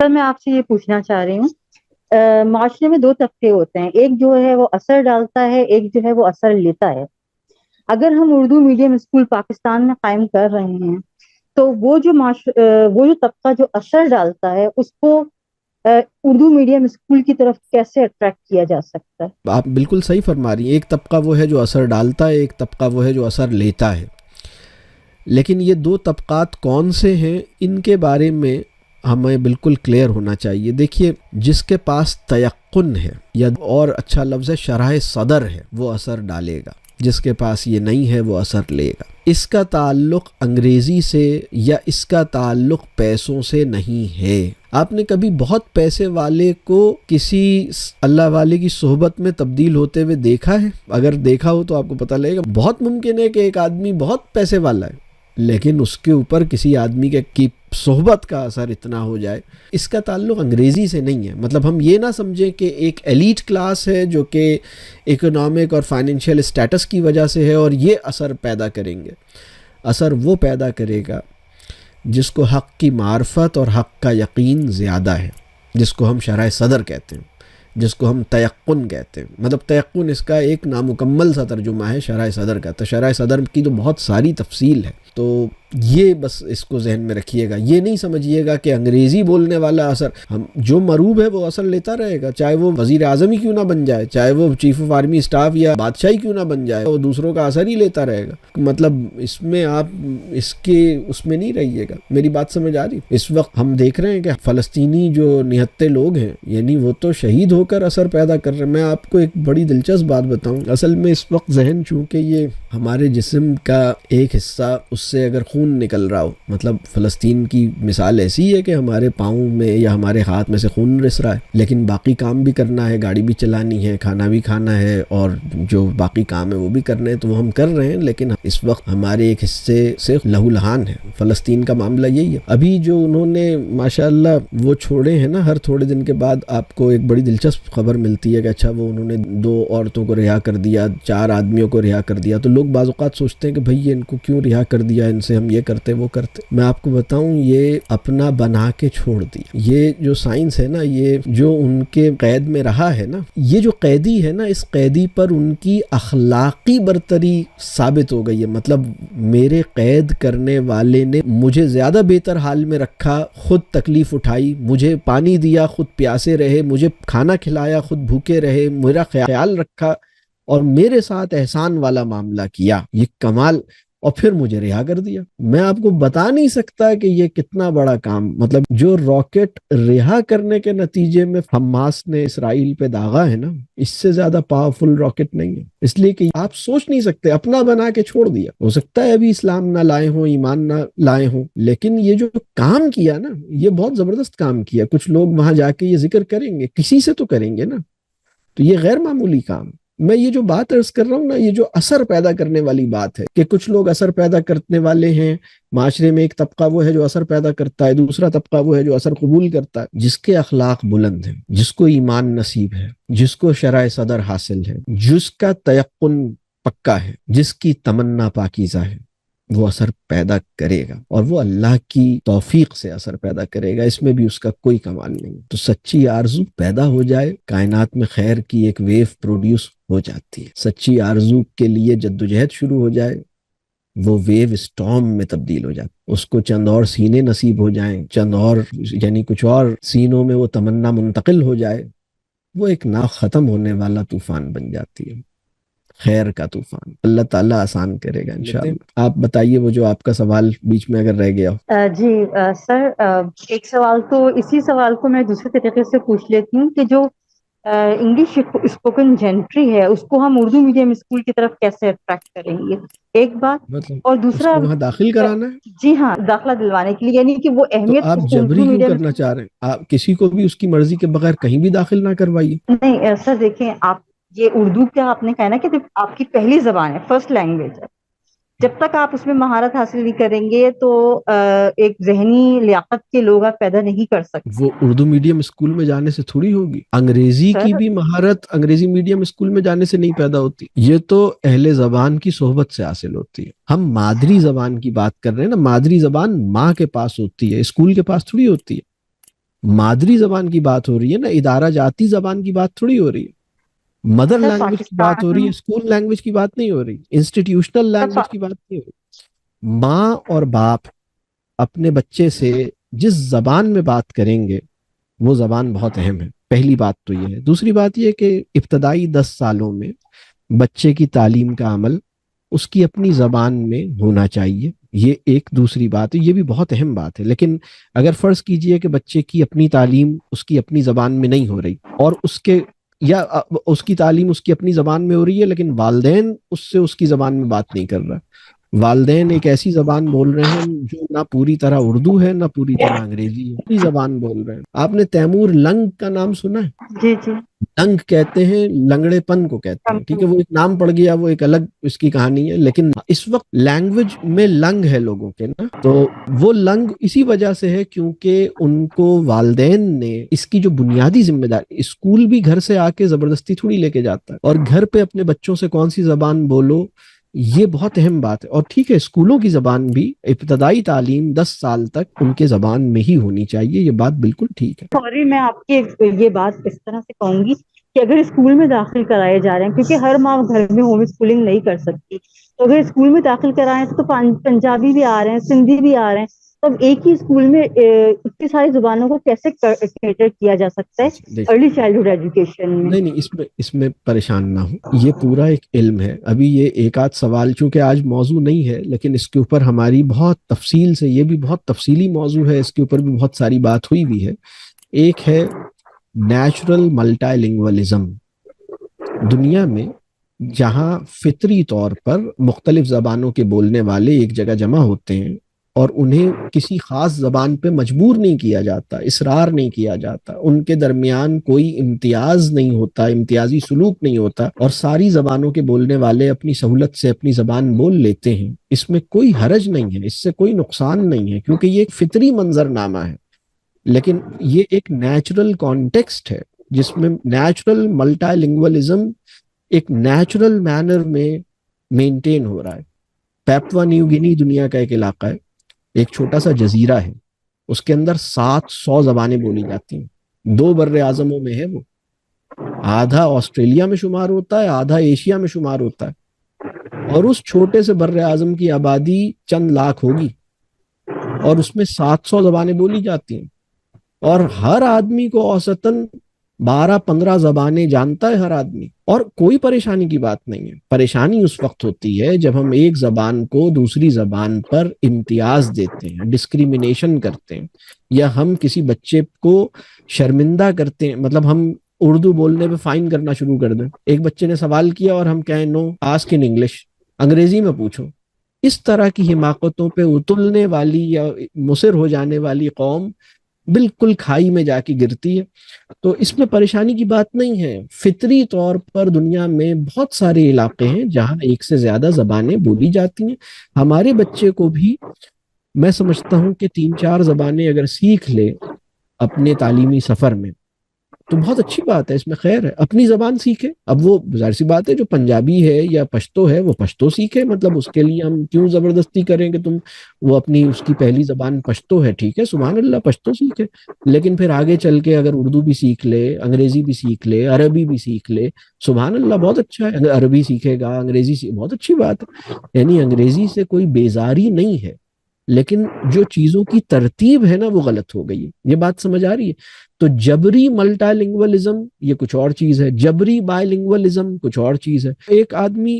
سر میں آپ سے یہ پوچھنا چاہ رہی ہوں، معاشرے میں دو طبقے ہوتے ہیں، ایک جو ہے وہ اثر ڈالتا ہے، ایک جو ہے وہ اثر لیتا ہے۔ اگر ہم اردو میڈیم اسکول پاکستان میں قائم کر رہے ہیں تو وہ جو طبقہ جو اثر ڈالتا ہے اس کو اردو میڈیم اسکول کی طرف کیسے اٹریکٹ کیا جا سکتا ہے؟ آپ بالکل صحیح فرما رہی ہیں، ایک طبقہ وہ ہے جو اثر ڈالتا ہے، ایک طبقہ وہ ہے جو اثر لیتا ہے، لیکن یہ دو طبقات کون سے ہیں ان کے بارے میں ہمیں بالکل کلیئر ہونا چاہیے۔ دیکھیے، جس کے پاس تیقن ہے یا اور اچھا لفظ ہے شرح صدر ہے وہ اثر ڈالے گا، جس کے پاس یہ نہیں ہے وہ اثر لے گا۔ اس کا تعلق انگریزی سے یا اس کا تعلق پیسوں سے نہیں ہے۔ آپ نے کبھی بہت پیسے والے کو کسی اللہ والے کی صحبت میں تبدیل ہوتے ہوئے دیکھا ہے؟ اگر دیکھا ہو تو آپ کو پتہ لگے گا بہت ممکن ہے کہ ایک آدمی بہت پیسے والا ہے لیکن اس کے اوپر کسی آدمی کی صحبت کا اثر اتنا ہو جائے۔ اس کا تعلق انگریزی سے نہیں ہے۔ مطلب ہم یہ نہ سمجھیں کہ ایک ایلیٹ کلاس ہے جو کہ اکنامک اور فائنینشیل اسٹیٹس کی وجہ سے ہے اور یہ اثر پیدا کریں گے۔ اثر وہ پیدا کرے گا جس کو حق کی معرفت اور حق کا یقین زیادہ ہے، جس کو ہم شرح صدر کہتے ہیں، جس کو ہم تیقن کہتے ہیں۔ مطلب تیقن اس کا ایک نامکمل سا ترجمہ ہے شرح صدر کا۔ تو شرح صدر کی تو بہت ساری تفصیل ہے، تو یہ بس اس کو ذہن میں رکھیے گا۔ یہ نہیں سمجھیے گا کہ انگریزی بولنے والا اثر جو مروب ہے وہ اثر لیتا رہے گا، چاہے وہ وزیر اعظم ہی کیوں نہ بن جائے، چاہے وہ چیف آف آرمی اسٹاف یا بادشاہی کیوں نہ بن جائے، وہ دوسروں کا اثر ہی لیتا رہے گا۔ مطلب اس میں آپ اس میں نہیں رہیے گا۔ میری بات سمجھ آ رہی؟ اس وقت ہم دیکھ رہے ہیں کہ فلسطینی جو نہتے لوگ ہیں یعنی وہ تو شہید ہو کر اثر پیدا کر رہے ہیں۔ میں آپ کو ایک بڑی دلچسپ بات بتاؤں، اصل میں اس وقت ذہن چونکہ یہ ہمارے جسم کا ایک حصہ اس سے اگر خون نکل رہا ہو، مطلب فلسطین کی مثال ایسی ہے کہ ہمارے پاؤں میں یا ہمارے ہاتھ میں سے خون رس رہا ہے لیکن باقی کام بھی کرنا ہے، گاڑی بھی چلانی ہے، کھانا بھی کھانا ہے اور جو باقی کام ہے وہ بھی کرنے ہیں، تو وہ ہم کر رہے ہیں لیکن اس وقت ہمارے ایک حصے سے لہو لہان ہے۔ فلسطین کا معاملہ یہی ہے۔ ابھی جو انہوں نے ماشاءاللہ وہ چھوڑے ہیں نا، ہر تھوڑے دن کے بعد آپ کو ایک بڑی دلچسپ خبر ملتی ہے کہ اچھا وہ انہوں نے 2 عورتوں کو رہا کر دیا، 4 آدمیوں کو رہا کر دیا۔ تو لوگ بعض اوقات سوچتے ہیں کہ بھئی یہ ان کو کیوں رہا کر دیا، ان سے ہم یہ کرتے وہ کرتے۔ میں آپ کو بتاؤں یہ اپنا بنا کے چھوڑ دیا۔ یہ جو سائنس ہے نا، یہ جو ان کے قید میں رہا ہے نا، یہ جو قیدی ہے نا، اس قیدی پر ان کی اخلاقی برتری ثابت ہو گئی ہے۔ مطلب میرے قید کرنے والے نے مجھے زیادہ بہتر حال میں رکھا، خود تکلیف اٹھائی، مجھے پانی دیا، خود پیاسے رہے، مجھے کھانا کھلایا، خود بھوکے رہے، میرا خیال رکھا اور میرے ساتھ احسان والا معاملہ کیا۔ یہ کمال، اور پھر مجھے رہا کر دیا۔ میں آپ کو بتا نہیں سکتا کہ یہ کتنا بڑا کام، مطلب جو راکٹ رہا کرنے کے نتیجے میں حماس نے اسرائیل پہ داغا ہے نا، اس سے زیادہ پاورفل راکٹ نہیں ہے۔ اس لیے کہ آپ سوچ نہیں سکتے، اپنا بنا کے چھوڑ دیا۔ ہو سکتا ہے ابھی اسلام نہ لائے ہوں، ایمان نہ لائے ہوں، لیکن یہ جو کام کیا نا، یہ بہت زبردست کام کیا۔ کچھ لوگ وہاں جا کے یہ ذکر کریں گے، کسی سے تو کریں گے نا، تو یہ غیر معمولی کام۔ میں یہ جو بات عرض کر رہا ہوں نا، یہ جو اثر پیدا کرنے والی بات ہے کہ کچھ لوگ اثر پیدا کرنے والے ہیں معاشرے میں۔ ایک طبقہ وہ ہے جو اثر پیدا کرتا ہے، دوسرا طبقہ وہ ہے جو اثر قبول کرتا ہے، جس کے اخلاق بلند ہیں، جس کو ایمان نصیب ہے، جس کو شرح صدر حاصل ہے، جس کا تیقن پکا ہے، جس کی تمنا پاکیزہ ہے، وہ اثر پیدا کرے گا اور وہ اللہ کی توفیق سے اثر پیدا کرے گا۔ اس میں بھی اس کا کوئی کمال نہیں۔ تو سچی آرزو پیدا ہو جائے، کائنات میں خیر کی ایک ویو پروڈیوس ہو جاتی ہے۔ سچی آرزو کے لیے جدوجہد شروع ہو جائے، وہ ویو اسٹارم میں تبدیل ہو جاتی۔ اس کو چند اور سینے نصیب ہو جائیں، چند اور یعنی کچھ اور سینوں میں وہ تمنا منتقل ہو جائے، وہ ایک نا ختم ہونے والا طوفان بن جاتی ہے، خیر کا طوفان۔ اللہ تعالیٰ آسان کرے گا انشاءاللہ۔ آپ بتائیے وہ جو آپ کا سوال بیچ میں اگر رہ گیا ہو۔ جی سر، ایک سوال تو اسی سوال کو میں دوسرے طریقے سے پوچھ لیتی ہوں کہ جو انگلش اسپوکن جینٹری ہے اس کو ہم اردو میڈیم اسکول کی طرف کیسے اٹریکٹ کریں گے، ایک بات۔ مطلب اور اس دوسرا، کو وہاں داخل کرانا ہے؟ جی ہاں، داخلہ دلوانے کے لیے، یعنی کہ وہ تو اہمیت آپ اردو جبری کیوں میڈیم کرنا چاہ رہے ہیں؟ آپ کسی کو بھی اس کی مرضی کے بغیر کہیں بھی داخل نہ کروائیے۔ نہیں سر، دیکھیں آپ، یہ اردو کیا آپ نے کہا نا کہ آپ کی پہلی زبان ہے، فرسٹ لینگویج ہے، جب تک آپ اس میں مہارت حاصل نہیں کریں گے تو ایک ذہنی لیاقت کے لوگ آپ پیدا نہیں کر سکتے۔ وہ اردو میڈیم اسکول میں جانے سے تھوڑی ہوگی۔ انگریزی کی بھی مہارت انگریزی میڈیم اسکول میں جانے سے نہیں پیدا ہوتی، یہ تو اہل زبان کی صحبت سے حاصل ہوتی ہے۔ ہم مادری زبان کی بات کر رہے ہیں نا، مادری زبان ماں کے پاس ہوتی ہے، اسکول کے پاس تھوڑی ہوتی ہے۔ مادری زبان کی بات ہو رہی ہے نا، ادارہ جاتی زبان کی بات تھوڑی ہو رہی ہے. مدر سر لینگویج کی بات ہو رہی ہے، پاکستان اسکول لینگویج کی بات نہیں ہو رہی، انسٹیٹیوشنل سر لینگویج کی بات نہیں ہو رہی. ماں اور باپ اپنے بچے سے جس زبان میں بات کریں گے وہ زبان بہت اہم ہے. پہلی بات تو یہ ہے. دوسری بات یہ کہ ابتدائی 10 سالوں میں بچے کی تعلیم کا عمل اس کی اپنی زبان میں ہونا چاہیے. یہ ایک دوسری بات ہے، یہ بھی بہت اہم بات ہے. لیکن اگر فرض کیجئے کہ بچے کی اپنی تعلیم اس کی اپنی زبان میں نہیں ہو رہی، اور اس کی تعلیم اس کی اپنی زبان میں ہو رہی ہے لیکن والدین اس سے اس کی زبان میں بات نہیں کر رہا، والدین ایک ایسی زبان بول رہے ہیں جو نہ پوری طرح اردو ہے نہ پوری طرح انگریزی ہے، اپنی زبان بول رہے ہیں. آپ نے تیمور لنگ کا نام سنا ہے؟ جی جی لنگ کہتے ہیں لنگڑے پن کو کہتے ہیں، ٹھیک ہے، وہ ایک نام پڑ گیا، وہ ایک الگ اس کی کہانی ہے. لیکن اس وقت لینگویج میں لنگ ہے لوگوں کے نا، تو وہ لنگ اسی وجہ سے ہے کیونکہ ان کو والدین نے اس کی جو بنیادی ذمہ داری، اسکول بھی گھر سے آ کے زبردستی تھوڑی لے کے جاتا ہے، اور گھر پہ اپنے بچوں سے کون سی زبان بولو یہ بہت اہم بات ہے. اور ٹھیک ہے اسکولوں کی زبان بھی ابتدائی تعلیم 10 سال تک ان کے زبان میں ہی ہونی چاہیے، یہ بات بالکل ٹھیک ہے. سوری میں آپ کی یہ بات اس طرح سے کہوں گی کہ اگر اسکول میں داخل کرائے جا رہے ہیں، کیونکہ ہر ماں گھر میں ہوم اسکولنگ نہیں کر سکتی، تو اگر اسکول میں داخل کرائیں تو پنجابی بھی آ رہے ہیں، سندھی بھی آ رہے ہیں، تو اب ایک ہی اسکول میں اتنی ساری زبانوں کو کیسے کیٹر کیا جا سکتا ہے دیکھ ارلی چائلڈہڈ ایجوکیشن میں؟ نہیں اس میں پریشان نہ ہو، یہ پورا ایک علم ہے. ابھی یہ ایک آدھ سوال چونکہ آج موضوع نہیں ہے لیکن اس کے اوپر ہماری بہت تفصیل سے، یہ بھی بہت تفصیلی موضوع ہے، اس کے اوپر بھی بہت ساری بات ہوئی بھی ہے. ایک ہے نیچرل ملٹا لنگوالزم. دنیا میں جہاں فطری طور پر مختلف زبانوں کے بولنے والے ایک جگہ جمع ہوتے ہیں اور انہیں کسی خاص زبان پہ مجبور نہیں کیا جاتا، اصرار نہیں کیا جاتا، ان کے درمیان کوئی امتیاز نہیں ہوتا، امتیازی سلوک نہیں ہوتا، اور ساری زبانوں کے بولنے والے اپنی سہولت سے اپنی زبان بول لیتے ہیں، اس میں کوئی حرج نہیں ہے، اس سے کوئی نقصان نہیں ہے کیونکہ یہ ایک فطری منظر نامہ ہے. لیکن یہ ایک نیچرل کانٹیکسٹ ہے جس میں نیچرل ملٹا لنگوالزم ایک نیچرل مینر میں مینٹین ہو رہا ہے. پیپوا نیو گینی دنیا کا ایک علاقہ ہے، ایک چھوٹا سا جزیرہ ہے، اس کے اندر 700 زبانیں بولی جاتی ہیں. 2 بر اعظموں میں ہے وہ، آدھا آسٹریلیا میں شمار ہوتا ہے، آدھا ایشیا میں شمار ہوتا ہے، اور اس چھوٹے سے بر اعظم کی آبادی چند لاکھ ہوگی اور اس میں 700 زبانیں بولی جاتی ہیں، اور ہر آدمی کو اوسطاً 12-15 زبانیں جانتا ہے ہر آدمی، اور کوئی پریشانی کی بات نہیں ہے. پریشانی اس وقت ہوتی ہے جب ہم ایک زبان کو دوسری زبان پر امتیاز دیتے ہیں، ڈسکریمنیشن کرتے ہیں، یا ہم کسی بچے کو شرمندہ کرتے ہیں، مطلب ہم اردو بولنے پہ فائن کرنا شروع کر دیں. ایک بچے نے سوال کیا اور ہم کہیں نو آسک ان انگلش، انگریزی میں پوچھو. اس طرح کی حماقتوں پہ اتلنے والی یا مصر ہو جانے والی قوم بالکل کھائی میں جا کے گرتی ہے. تو اس میں پریشانی کی بات نہیں ہے. فطری طور پر دنیا میں بہت سارے علاقے ہیں جہاں ایک سے زیادہ زبانیں بولی جاتی ہیں. ہمارے بچے کو بھی میں سمجھتا ہوں کہ 3-4 زبانیں اگر سیکھ لے اپنے تعلیمی سفر میں تو بہت اچھی بات ہے، اس میں خیر ہے. اپنی زبان سیکھے، اب وہ ظاہر سی بات ہے جو پنجابی ہے یا پشتو ہے وہ پشتو سیکھے، مطلب اس کے لیے ہم کیوں زبردستی کریں کہ تم وہ اپنی اس کی پہلی زبان پشتو ہے، ٹھیک ہے سبحان اللہ پشتو سیکھے، لیکن پھر آگے چل کے اگر اردو بھی سیکھ لے، انگریزی بھی سیکھ لے، عربی بھی سیکھ لے، سبحان اللہ بہت اچھا ہے. عربی سیکھے گا، انگریزی بہت اچھی بات ہے. یعنی انگریزی سے کوئی بیزاری نہیں ہے، لیکن جو چیزوں کی ترتیب ہے نا وہ غلط ہو گئی ہے. یہ بات سمجھ آ رہی ہے؟ تو جبری ملٹا لنگوالزم یہ کچھ اور چیز ہے، جبری بائی لنگوالزم کچھ اور چیز ہے. ایک آدمی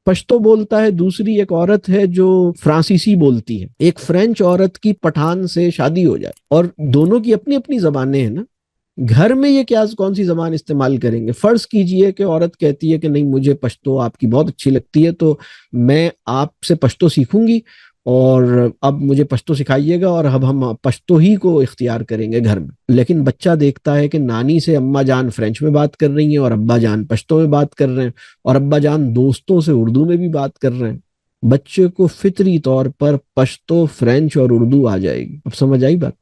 پشتو بولتا ہے، دوسری ایک عورت ہے جو فرانسیسی بولتی ہے، ایک فرینچ عورت کی پٹھان سے شادی ہو جائے، اور دونوں کی اپنی اپنی زبانیں ہیں نا، گھر میں یہ کیا کون سی زبان استعمال کریں گے؟ فرض کیجئے کہ عورت کہتی ہے کہ نہیں مجھے پشتو آپ کی بہت اچھی لگتی ہے تو میں آپ سے پشتو سیکھوں گی اور اب مجھے پشتو سکھائیے گا اور اب ہم پشتو ہی کو اختیار کریں گے گھر میں. لیکن بچہ دیکھتا ہے کہ نانی سے اماں جان فرینچ میں بات کر رہی ہیں اور ابا جان پشتو میں بات کر رہے ہیں، اور ابا جان دوستوں سے اردو میں بھی بات کر رہے ہیں. بچے کو فطری طور پر پشتو، فرینچ اور اردو آ جائے گی. اب سمجھ آئی بات؟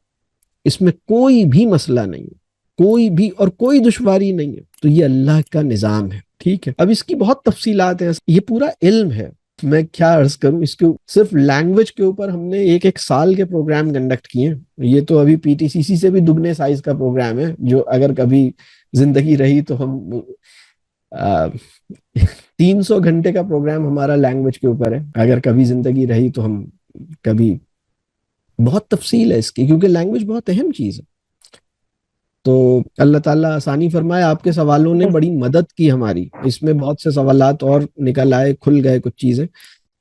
اس میں کوئی بھی مسئلہ نہیں ہے، کوئی بھی، اور کوئی دشواری نہیں ہے. تو یہ اللہ کا نظام ہے، ٹھیک ہے. اب اس کی بہت تفصیلات ہیں، یہ پورا علم ہے. میں کیا عرض کروں اس کے، صرف لینگویج کے اوپر ہم نے ایک سال کے پروگرام کنڈکٹ کیے ہیں. یہ تو ابھی پی ٹی سی سی سے بھی دگنے سائز کا پروگرام ہے، جو اگر کبھی زندگی رہی تو ہم 300 گھنٹے کا پروگرام ہمارا لینگویج کے اوپر ہے. اگر کبھی زندگی رہی تو ہم کبھی، بہت تفصیل ہے اس کی، کیونکہ لینگویج بہت اہم چیز ہے. تو اللہ تعالیٰ آسانی فرمائے. آپ کے سوالوں نے بڑی مدد کی ہماری، اس میں بہت سے سوالات اور نکل آئے، کھل گئے کچھ چیزیں.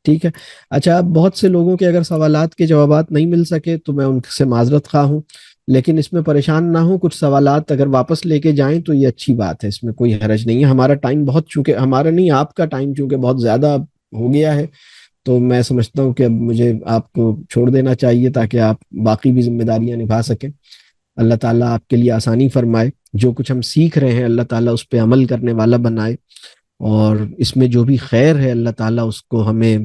ٹھیک ہے. اچھا، بہت سے لوگوں کے اگر سوالات کے جوابات نہیں مل سکے تو میں ان سے معذرت خواہ ہوں، لیکن اس میں پریشان نہ ہوں. کچھ سوالات اگر واپس لے کے جائیں تو یہ اچھی بات ہے، اس میں کوئی حرج نہیں ہے. ہمارا ٹائم بہت، چونکہ ہمارا نہیں آپ کا ٹائم چونکہ بہت زیادہ ہو گیا ہے، تو میں سمجھتا ہوں کہ اب مجھے آپ کو چھوڑ دینا چاہیے تاکہ آپ باقی بھی ذمہ داریاں نبھا سکیں. اللہ تعالیٰ آپ کے لیے آسانی فرمائے. جو کچھ ہم سیکھ رہے ہیں اللہ تعالیٰ اس پہ عمل کرنے والا بنائے، اور اس میں جو بھی خیر ہے اللہ تعالیٰ اس کو ہمیں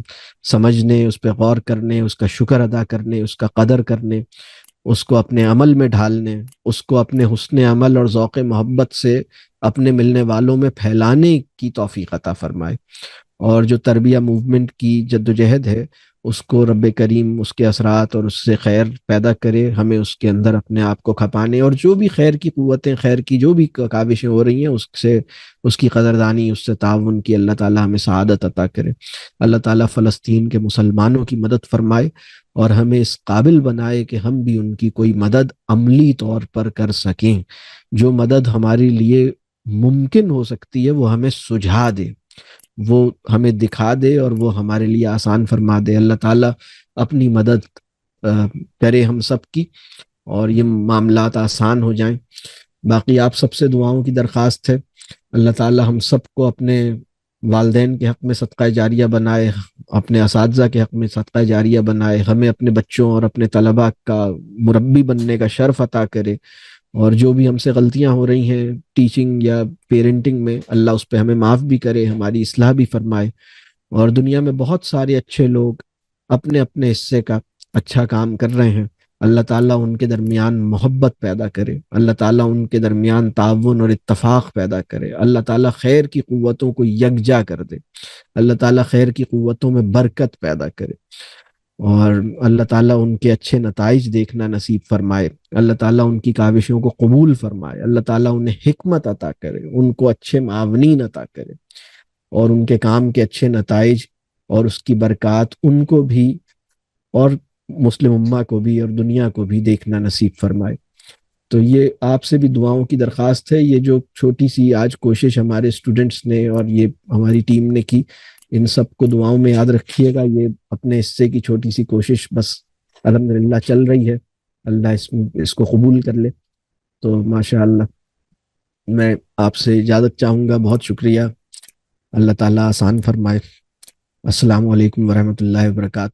سمجھنے، اس پہ غور کرنے، اس کا شکر ادا کرنے، اس کا قدر کرنے، اس کو اپنے عمل میں ڈھالنے، اس کو اپنے حسن عمل اور ذوق محبت سے اپنے ملنے والوں میں پھیلانے کی توفیق عطا فرمائے. اور جو تربیہ موومنٹ کی جدوجہد ہے اس کو رب کریم اس کے اثرات اور اس سے خیر پیدا کرے، ہمیں اس کے اندر اپنے آپ کو کھپانے، اور جو بھی خیر کی قوتیں، خیر کی جو بھی کاوشیں ہو رہی ہیں اس سے، اس کی قدردانی، اس سے تعاون کی اللہ تعالیٰ ہمیں سعادت عطا کرے. اللہ تعالیٰ فلسطین کے مسلمانوں کی مدد فرمائے اور ہمیں اس قابل بنائے کہ ہم بھی ان کی کوئی مدد عملی طور پر کر سکیں. جو مدد ہمارے لیے ممکن ہو سکتی ہے وہ ہمیں سجھا دے، وہ ہمیں دکھا دے، اور وہ ہمارے لیے آسان فرما دے. اللہ تعالیٰ اپنی مدد کرے ہم سب کی، اور یہ معاملات آسان ہو جائیں. باقی آپ سب سے دعاؤں کی درخواست ہے. اللہ تعالیٰ ہم سب کو اپنے والدین کے حق میں صدقہ جاریہ بنائے، اپنے اساتذہ کے حق میں صدقہ جاریہ بنائے، ہمیں اپنے بچوں اور اپنے طلباء کا مربی بننے کا شرف عطا کرے. اور جو بھی ہم سے غلطیاں ہو رہی ہیں ٹیچنگ یا پیرنٹنگ میں، اللہ اس پہ ہمیں معاف بھی کرے، ہماری اصلاح بھی فرمائے. اور دنیا میں بہت سارے اچھے لوگ اپنے اپنے حصے کا اچھا کام کر رہے ہیں. اللہ تعالیٰ ان کے درمیان محبت پیدا کرے، اللہ تعالیٰ ان کے درمیان تعاون اور اتفاق پیدا کرے، اللہ تعالیٰ خیر کی قوتوں کو یکجا کر دے، اللہ تعالیٰ خیر کی قوتوں میں برکت پیدا کرے، اور اللہ تعالیٰ ان کے اچھے نتائج دیکھنا نصیب فرمائے. اللہ تعالیٰ ان کی کاوشوں کو قبول فرمائے، اللہ تعالیٰ انہیں حکمت عطا کرے، ان کو اچھے معاونین عطا کرے، اور ان کے کام کے اچھے نتائج اور اس کی برکات ان کو بھی اور مسلم امہ کو بھی اور دنیا کو بھی دیکھنا نصیب فرمائے. تو یہ آپ سے بھی دعاؤں کی درخواست ہے. یہ جو چھوٹی سی آج کوشش ہمارے اسٹوڈنٹس نے اور یہ ہماری ٹیم نے کی، ان سب کو دعاؤں میں یاد رکھیے گا. یہ اپنے حصے کی چھوٹی سی کوشش بس الحمدللہ چل رہی ہے، اللہ اس کو قبول کر لے. تو ماشاء اللہ میں آپ سے اجازت چاہوں گا. بہت شکریہ. اللہ تعالیٰ آسان فرمائے. السلام علیکم ورحمۃ اللہ وبرکاتہ.